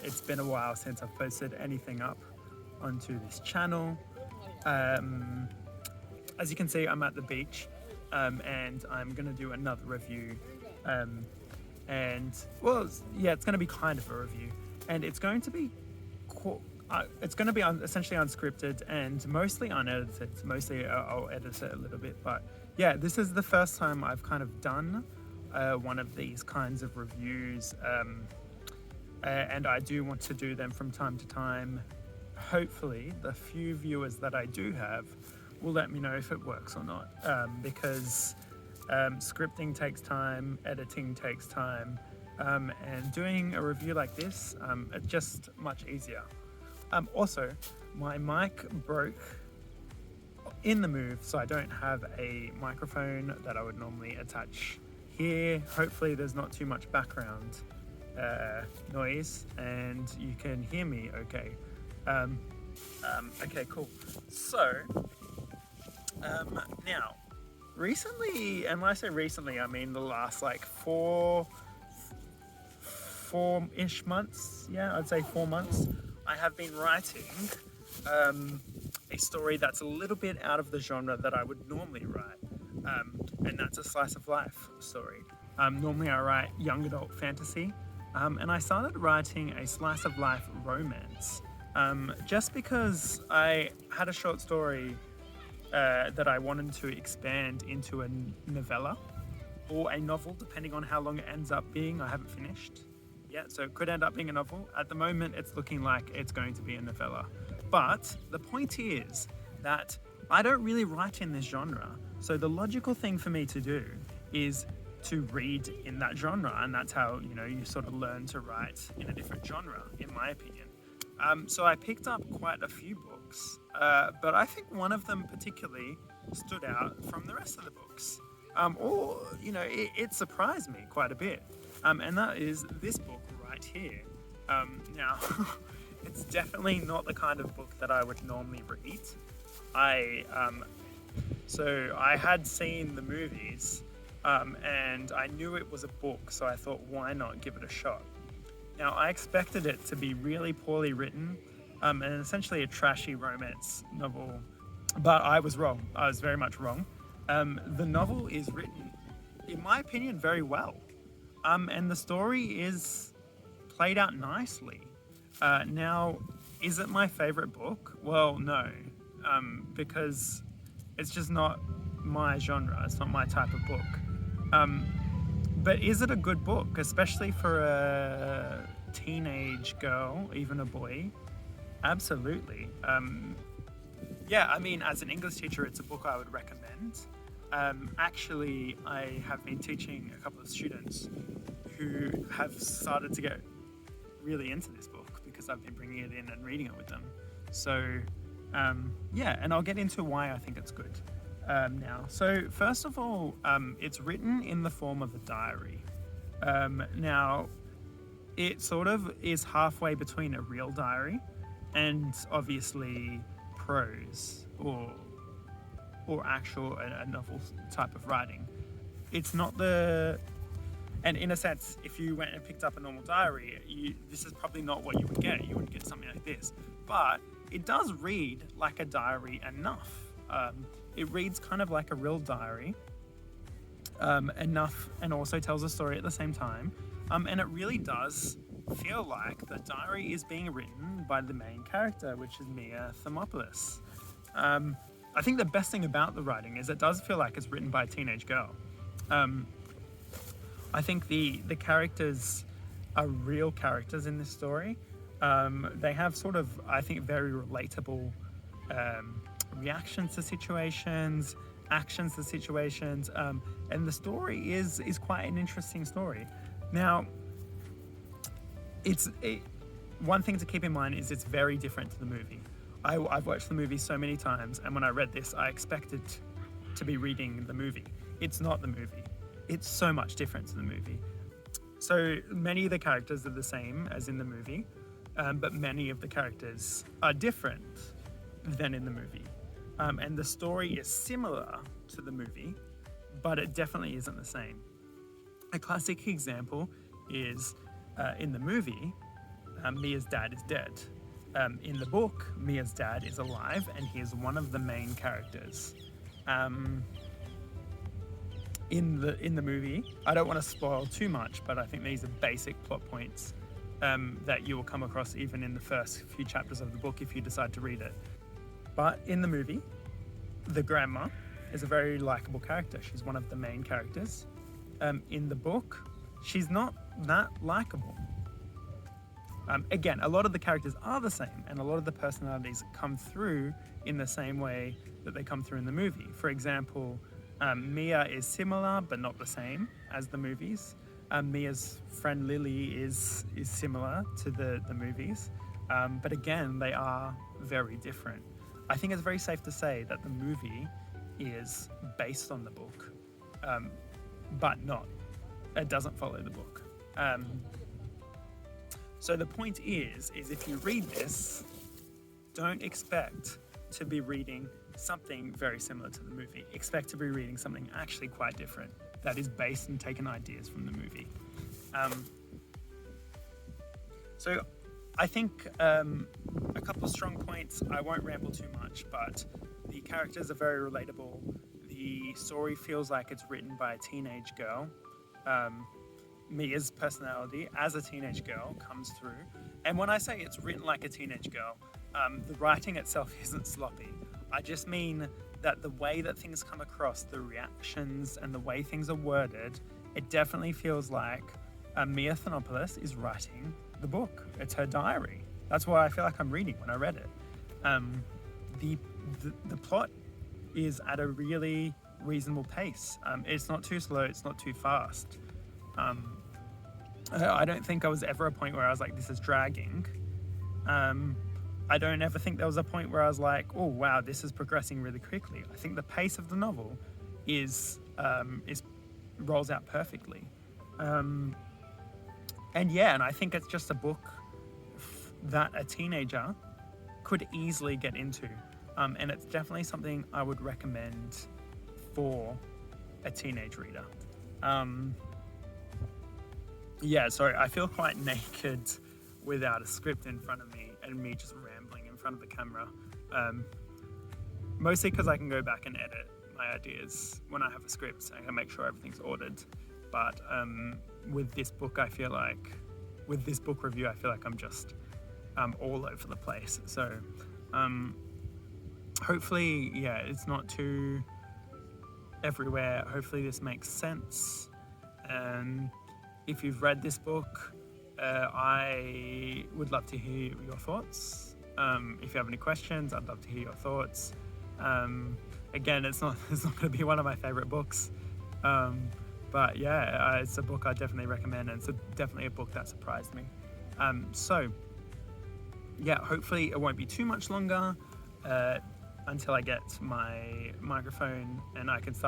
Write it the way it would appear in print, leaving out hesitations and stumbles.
It's been a while since I've posted anything up onto this channel. As you can see, I'm at the beach, and I'm gonna do another review. And well, yeah, it's gonna be kind of a review, and it's going to be essentially unscripted and mostly unedited. Mostly I'll edit it a little bit, but yeah, this is the first time I've kind of done one of these kinds of reviews, and I do want to do them from time to time. Hopefully the few viewers that I do have will let me know if it works or not, because scripting takes time, editing takes time, and doing a review like this, it's just much easier. Also, my mic broke in the move, so I don't have a microphone that I would normally attach here. Hopefully there's not too much background noise and you can hear me okay. Okay, cool. So, now, recently, and when I say recently, I mean the last like four-ish months. Yeah, I'd say 4 months. I have been writing a story that's a little bit out of the genre that I would normally write, and that's a slice of life story. Normally I write young adult fantasy, and I started writing a slice of life romance, just because I had a short story that I wanted to expand into a novella or a novel, depending on how long it ends up being. I haven't finished yet, so it could end up being a novel. At the moment, it's looking like it's going to be a novella. But the point is that I don't really write in this genre, so the logical thing for me to do is to read in that genre, and that's how, you know, you sort of learn to write in a different genre, in my opinion. So I picked up quite a few books, but I think one of them particularly stood out from the rest of the books. Or, you know, it surprised me quite a bit. And that is this book right here. Now, it's definitely not the kind of book that I would normally read. So I had seen the movies, and I knew it was a book, so I thought, why not give it a shot? Now, I expected it to be really poorly written, and essentially a trashy romance novel, but I was wrong. I was very much wrong. The novel is written, in my opinion, very well, and the story is played out nicely. Now, is it my favorite book? Well, no, because it's just not my genre. It's not my type of book. But is it a good book, especially for a teenage girl, even a boy? Absolutely. Yeah, I mean, as an English teacher, it's a book I would recommend. Actually, I have been teaching a couple of students who have started to get really into this book because I've been bringing it in and reading it with them. So, yeah, and I'll get into why I think it's good now. So, first of all, it's written in the form of a diary. Now, it sort of is halfway between a real diary and obviously prose or actual a novel type of writing. It's not and in a sense, if you went and picked up a normal diary, this is probably not what you would get. You wouldn't get something like this, but it does read like a diary enough. It reads kind of like a real diary enough, and also tells a story at the same time. And it really does feel like the diary is being written by the main character, which is Mia Thermopolis. I think the best thing about the writing is it does feel like it's written by a teenage girl. I think the characters are real characters in this story. They have sort of, I think, very relatable reactions to situations, actions to situations, and the story is quite an interesting story. Now, one thing to keep in mind is it's very different to the movie. I've watched the movie so many times, and when I read this, I expected to be reading the movie. It's not the movie. It's so much different to the movie. So many of the characters are the same as in the movie, but many of the characters are different than in the movie. And the story is similar to the movie, but it definitely isn't the same. A classic example is in the movie, Mia's dad is dead. In the book, Mia's dad is alive, and he is one of the main characters. In the movie, I don't want to spoil too much, but I think these are basic plot points that you will come across even in the first few chapters of the book if you decide to read it. But in the movie, the grandma is a very likable character. She's one of the main characters. In the book, she's not that likable. Again, a lot of the characters are the same, and a lot of the personalities come through in the same way that they come through in the movie. For example, Mia is similar but not the same as the movies. Mia's friend Lily is similar to the movies, but again, they are very different. I think it's very safe to say that the movie is based on the book, but not. It doesn't follow the book. So the point is if you read this, don't expect to be reading something very similar to the movie. Expect to be reading something actually quite different that is based and taken ideas from the movie. So I think a couple of strong points. I won't ramble too much, but the characters are very relatable. The story feels like it's written by a teenage girl. Mia's personality as a teenage girl comes through. And when I say it's written like a teenage girl, the writing itself isn't sloppy. I just mean that the way that things come across, the reactions and the way things are worded, it definitely feels like Mia Thanopoulos is writing the book. It's her diary. That's what I feel like I'm reading when I read it. The plot is at a really reasonable pace. It's not too slow, it's not too fast. I don't think I was ever a point where I was like, this is dragging. I don't ever think there was a point where I was like, oh wow, this is progressing really quickly. I think the pace of the novel rolls out perfectly. And I think it's just a book that a teenager could easily get into. And it's definitely something I would recommend for a teenage reader. Sorry, I feel quite naked without a script in front of me and me just rambling in front of the camera. Mostly because I can go back and edit my ideas when I have a script, so I can make sure everything's ordered. But with this book review, I feel like I'm just all over the place. So hopefully, it's not too everywhere. Hopefully this makes sense. And if you've read this book, I would love to hear your thoughts. If you have any questions, I'd love to hear your thoughts. Again, it's not going to be one of my favorite books. But it's a book I definitely recommend, and it's definitely a book that surprised me. Hopefully it won't be too much longer until I get my microphone and I can start